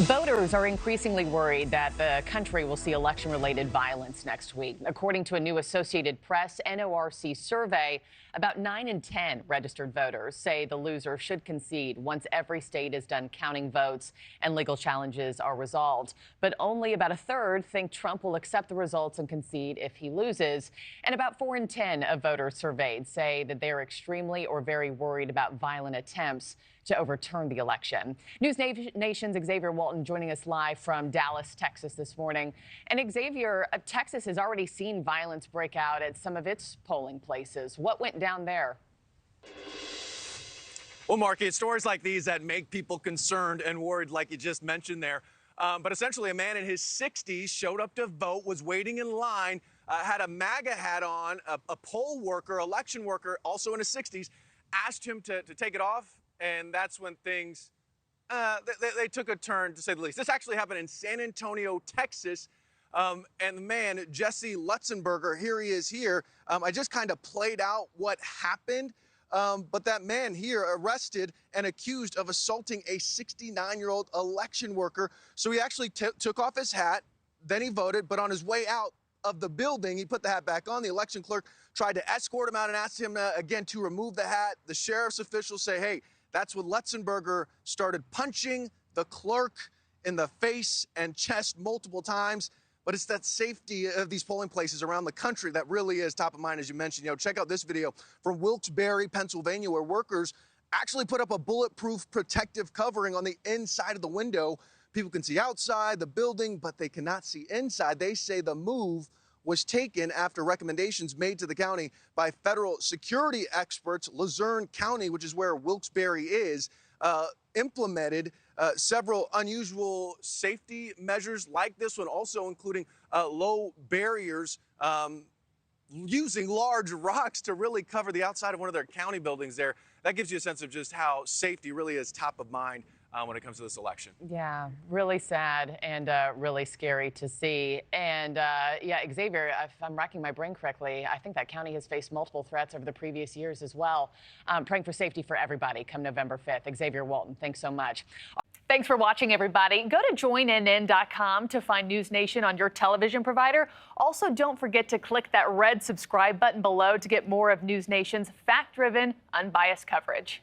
Voters are increasingly worried that the country will see election-related violence next week. According to a new Associated Press NORC survey, about 9 in 10 registered voters say the loser should concede once every state is done counting votes and legal challenges are resolved. But only about a third think Trump will accept the results and concede if he loses. And about 4 in 10 of voters surveyed say that they're extremely or very worried about violent attempts to overturn the election. NewsNation's Xavier Walton joining us live from Dallas, Texas this morning. And Xavier, Texas has already seen violence break out at some of its polling places. What went down there? Well, Markie, it's stories like these that make people concerned and worried, like you just mentioned there. But essentially, a man in his 60s showed up to vote, was waiting in line, had a MAGA hat on, a poll worker, election worker, also in his 60s, asked him to take it off. And that's when things, they took a turn, to say the least. This actually happened in San Antonio, Texas. And the man, Jesse Lutzenberger, here he is here. I just kind of played out what happened. But that man here arrested and accused of assaulting a 69-year-old election worker. So he actually took off his hat, then he voted, but on his way out of the building, he put the hat back on. The election clerk tried to escort him out and asked him again to remove the hat. The sheriff's officials say, hey, that's when Lutzenberger started punching the clerk in the face and chest multiple times. But it's that safety of these polling places around the country that really is top of mind, as you mentioned. Check out this video from Wilkes-Barre, Pennsylvania, where workers actually put up a bulletproof protective covering on the inside of the window. People can see outside the building, but they cannot see inside. They say the move was taken after recommendations made to the county by federal security experts. Luzerne County, which is where Wilkes-Barre is, implemented several unusual safety measures like this one, also including low barriers, using large rocks to really cover the outside of one of their county buildings there. That gives you a sense of just how safety really is top of mind when it comes to this election. Yeah, really sad and really scary to see. And yeah, Xavier, if I'm racking my brain correctly, I think that county has faced multiple threats over the previous years as well. Praying for safety for everybody come November 5th. Xavier Walton, thanks so much. Thanks for watching, everybody. Go to joinnn.com to find News Nation on your television provider. Also, don't forget to click that red subscribe button below to get more of News Nation's fact-driven, unbiased coverage.